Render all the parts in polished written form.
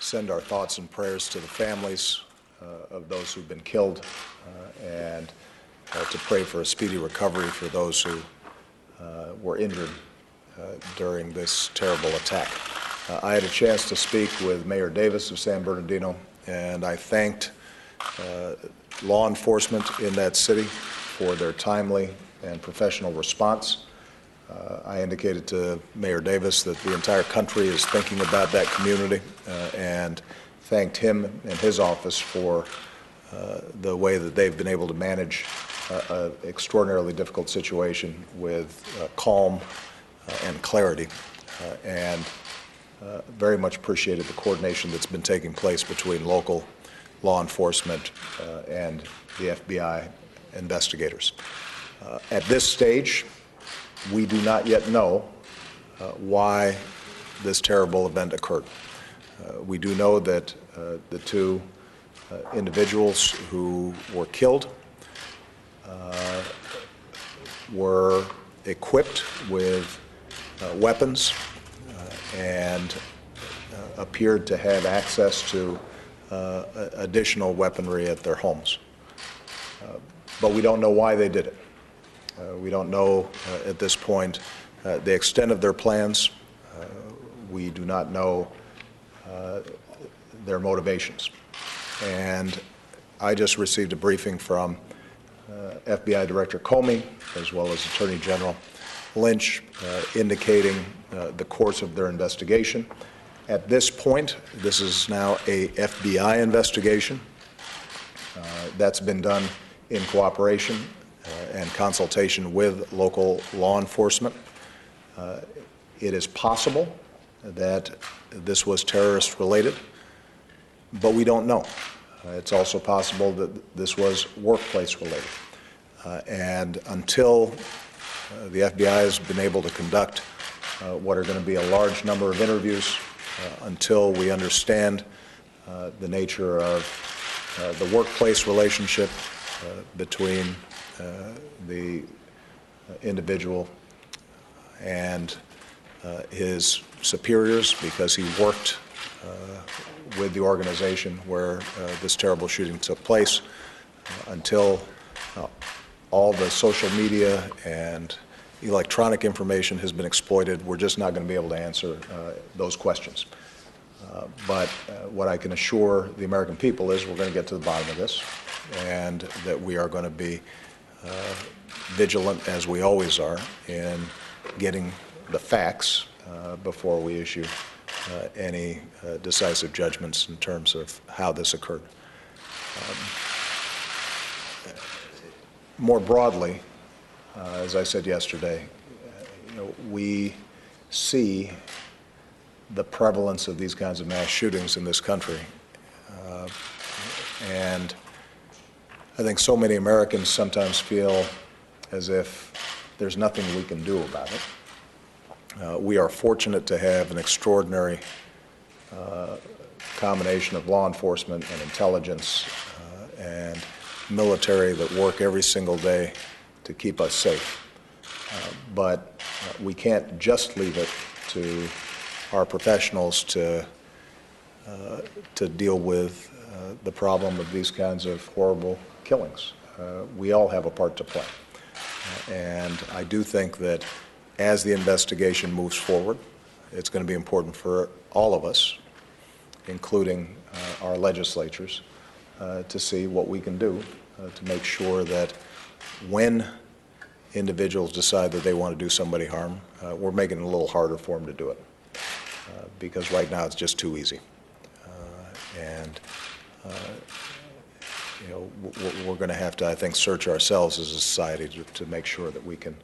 send our thoughts and prayers to the families of those who've been killed and to pray for a speedy recovery for those who were injured during this terrible attack. I had a chance to speak with Mayor Davis of San Bernardino, and I thanked law enforcement in that city for their timely and professional response. I indicated to Mayor Davis that the entire country is thinking about that community and thanked him and his office for the way that they've been able to manage an extraordinarily difficult situation with calm and clarity, and very much appreciated the coordination that's been taking place between local law enforcement and the FBI investigators. At this stage, we do not yet know why this terrible event occurred. We do know that the two individuals who were killed were equipped with weapons and appeared to have access to additional weaponry at their homes. But we don't know why they did it. We don't know at this point the extent of their plans. We do not know their motivations. And I just received a briefing from FBI Director Comey as well as Attorney General Lynch indicating the course of their investigation. At this point, this is now a FBI investigation that's been done in cooperation and consultation with local law enforcement. It is possible that this was terrorist related, but we don't know. It's also possible that this was workplace related. And until the FBI has been able to conduct what are going to be a large number of interviews, until we understand the nature of the workplace relationship between the individual and his superiors, because he worked with the organization where this terrible shooting took place, until all the social media and electronic information has been exploited, we're just not going to be able to answer those questions. But what I can assure the American people is we're going to get to the bottom of this, and that we are going to be vigilant, as we always are, in getting the facts before we issue any decisive judgments in terms of how this occurred. More broadly, as I said yesterday, we see the prevalence of these kinds of mass shootings in this country. And I think so many Americans sometimes feel as if there's nothing we can do about it. We are fortunate to have an extraordinary combination of law enforcement and intelligence and military that work every single day to keep us safe. But we can't just leave it to our professionals to deal with the problem of these kinds of horrible killings. We all have a part to play. And I do think that as the investigation moves forward, it's going to be important for all of us, including our legislatures, to see what we can do to make sure that when individuals decide that they want to do somebody harm, we're making it a little harder for them to do it. Because right now it's just too easy. We're going to have to, I think, search ourselves as a society to make sure that we can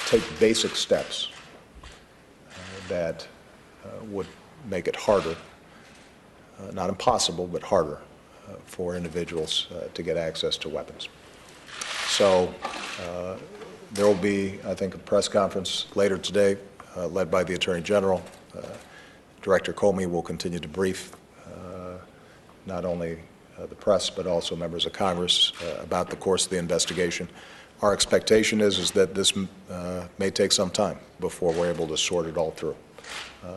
take basic steps that would make it harder, not impossible, but harder for individuals to get access to weapons. So there will be, I think, a press conference later today led by the Attorney General. Director Comey will continue to brief not only the press but also members of Congress about the course of the investigation. Our expectation is that this may take some time before we're able to sort it all through.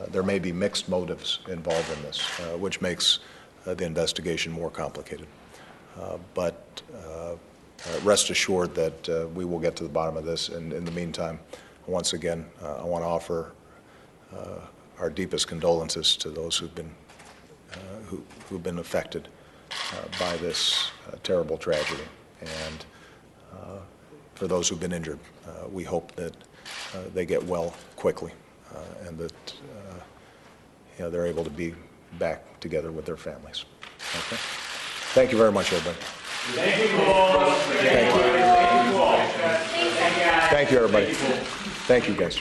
there may be mixed motives involved in this, which makes the investigation more complicated. But rest assured that we will get to the bottom of this. And in the meantime, once again, I want to offer our deepest condolences to those who've been affected by this terrible tragedy. And for those who've been injured, we hope that they get well quickly and that they're able to be back together with their families. Okay? Thank you very much, everybody. Thank you all. Thank you. Thank you, everybody. Thank you, guys.